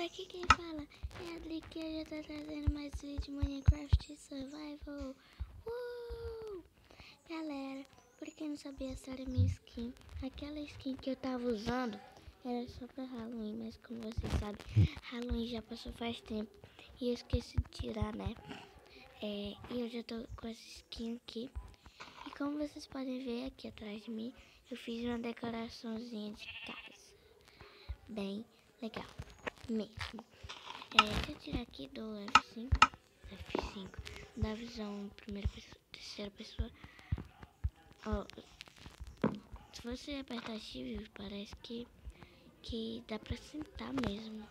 galera, aqui quem fala é a Adri, que eu já tô trazendo mais vídeo de Minecraft Survival. Galera, por quem não sabia, essa era a minha skin. Aquela skin que eu tava usando era só pra Halloween, mas como vocês sabem, Halloween já passou faz tempo e eu esqueci de tirar, né? E eu já tô com essa skin aqui. E como vocês podem ver aqui atrás de mim, eu fiz uma decoraçãozinha de casa. Bem legal mesmo. Deixa eu tirar aqui do F5 da visão primeira pessoa, terceira pessoa. Se você apertar Shift, parece que dá pra sentar mesmo.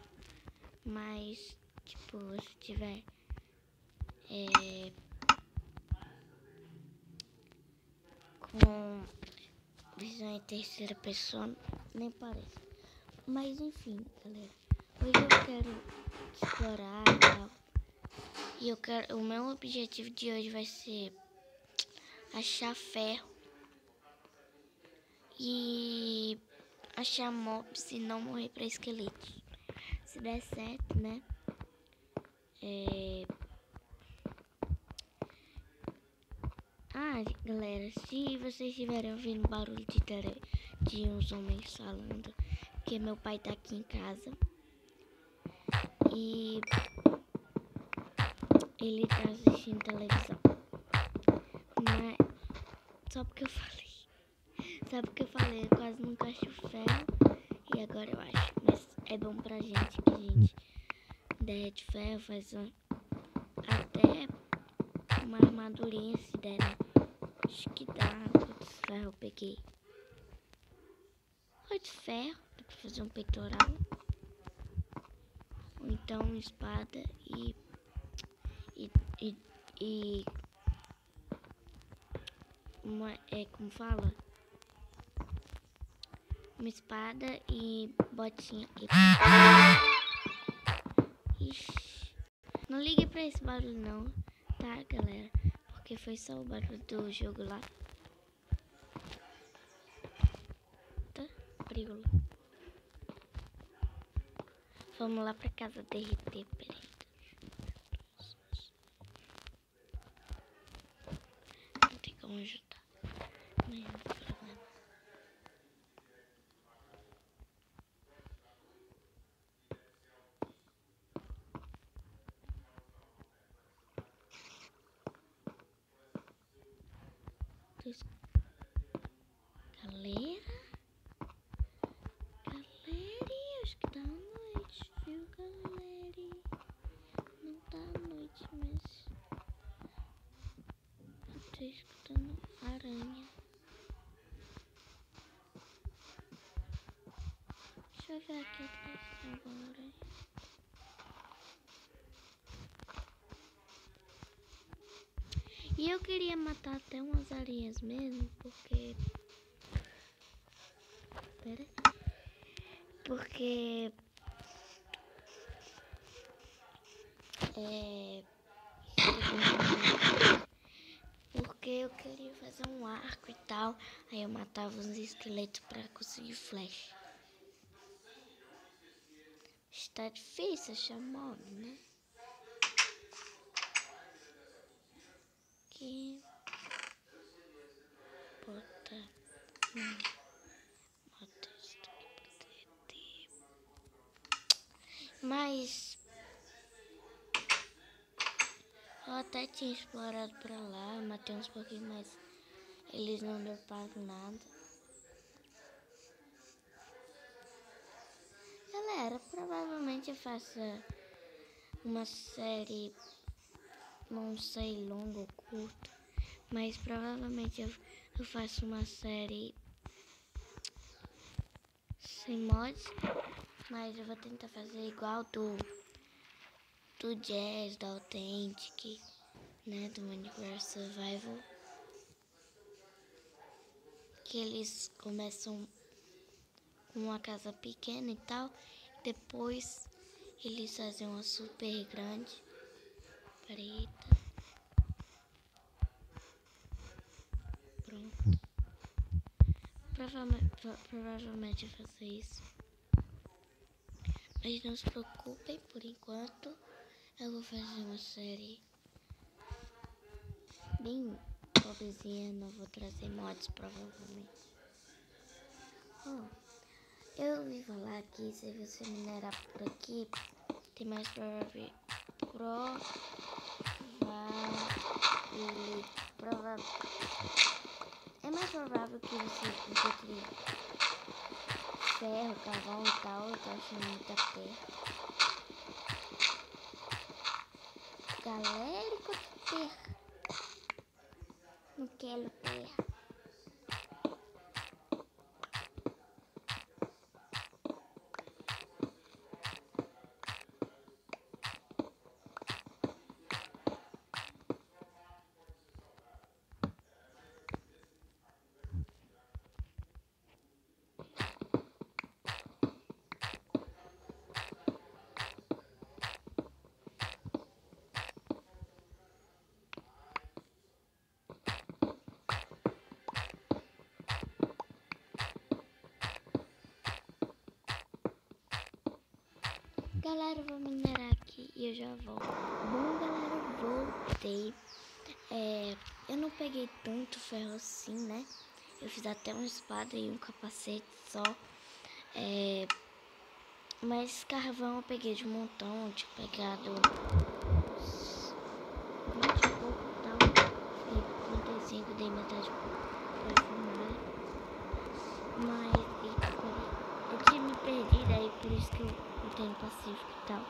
Mas, tipo, se tiver com visão em terceira pessoa, nem parece. Mas enfim, galera, hoje eu quero explorar e tal. E o meu objetivo de hoje vai ser achar ferro e achar mobs e não morrer pra esqueletos. Se der certo, né? Galera, se vocês estiverem ouvindo barulho de uns homens falando, porque meu pai tá aqui em casa e ele tá assistindo televisão. Mas só porque eu falei, eu quase nunca acho ferro e agora eu acho. Mas é bom pra gente que a gente derrete ferro, faz até uma armadurinha se der, né? Acho que dá. Quantos ferro eu peguei? 8 ferro, dá pra fazer um peitoral. Ou então uma espada e uma, como fala? Uma espada e botinha. Ixi, não ligue pra esse barulho não, tá, galera? Porque foi só o barulho do jogo lá. Tá? Briola. Vamos lá pra casa derreter, peraí. Não tem como ajudar. Mas não tem problema. Galera, acho que tá noite, viu, galera? Não tá noite, mas eu tô escutando aranha. Deixa eu ver aqui atrás se tem alguma aranha. E eu queria matar até umas aranhas mesmo, porque... Porque eu queria fazer um arco e tal. Aí eu matava uns esqueletos pra conseguir flecha. Está difícil achar mob, né? Aqui. Bota isso aqui pra derreter. Mas eu até tinha explorado pra lá, matei uns pouquinho, mas eles não droparam nada. Galera, provavelmente eu faça uma série, não sei, longa ou curta, mas provavelmente eu faço uma série sem mods, mas eu vou tentar fazer igual do Jazz, da Authentic, né, do Minecraft Survival, que eles começam com uma casa pequena e tal, depois eles fazem uma super grande. Preta. Pronto. Provavelmente eu faço isso. Mas não se preocupem, por enquanto eu vou fazer uma série bem pobrezinha, não vou trazer mods provavelmente. Eu ouvi falar que se você minerar por aqui, tem mais é mais provável que você encontre ferro, carvão e tal. Eu tô achando muita terra. Galera, encontre terra. Não quero terra. Galera, eu vou minerar aqui e eu já volto. Bom, galera, voltei. Eu não peguei tanto ferro assim, né? Eu fiz até uma espada e um capacete só. Mas carvão eu peguei de um montão. Eu tinha pegado 20 e pouco e tal. E 35, dei metade pra fumar. Mas eu tinha me perdido aí, por isso que eu tenho Pacífico e tal.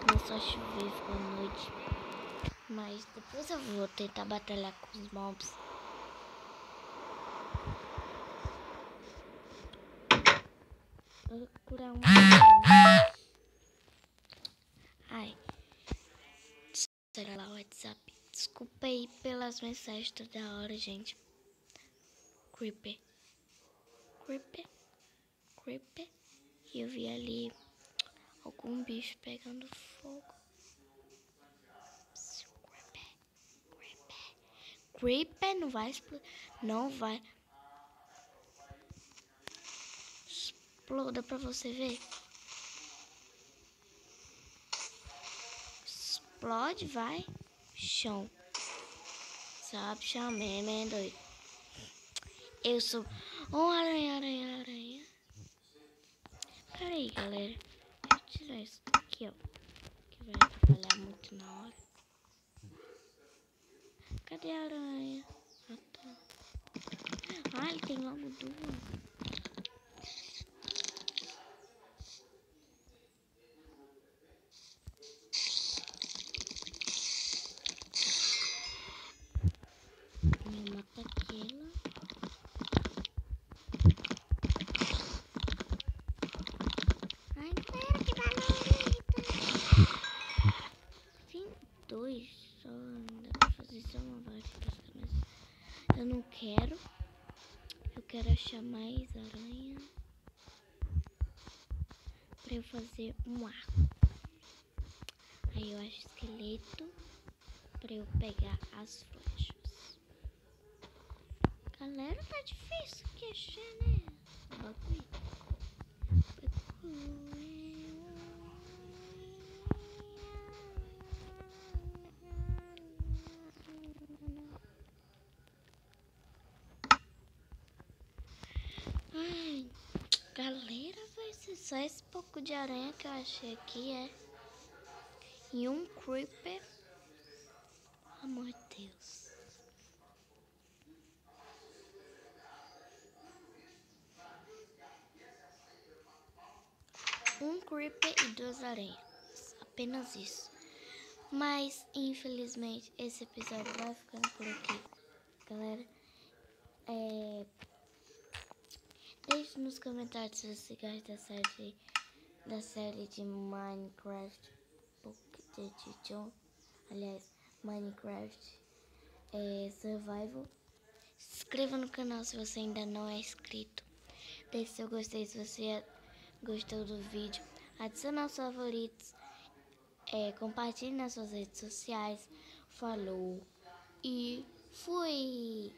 Começou a chover, ficou à noite. Mas depois eu vou tentar batalhar com os mobs. Vou curar um. Ai. Será lá o WhatsApp. Desculpa aí pelas mensagens toda hora, gente. Creeper. E eu vi ali algum bicho pegando fogo. Creeper não vai explodir. Não vai. Exploda pra você ver. Explode, vai. Chão. Sabe, chamei, doido. Eu sou... Oh, aranha. Pera aí, galera. Deixa eu tirar isso daqui, ó. Que vai atrapalhar muito na hora. Cadê a aranha? Ah, tá. Ah, ele tem logo duas. Me mata aquela. Ai, galera, que barulho. 22 só. Dá pra fazer só uma vareta. Mas eu não quero. Eu quero achar mais aranha. Pra eu fazer um arco. Aí eu acho esqueleto. Pra eu pegar as flechas. Galera, tá difícil que achar, né? Bagulho. Ai, galera, vai ser só esse pouco de aranha que eu achei aqui, E um creeper. Amor de Deus. Um creeper e 2 aranhas. Apenas isso. Mas, infelizmente, esse episódio vai ficando por aqui. Galera, deixe nos comentários se você gosta da série de Minecraft Pocket Edition. Aliás, Minecraft Survival. Se inscreva no canal se você ainda não é inscrito. Deixe seu gostei se você gostou do vídeo. Adicione aos favoritos. Compartilhe nas suas redes sociais. Falou e fui!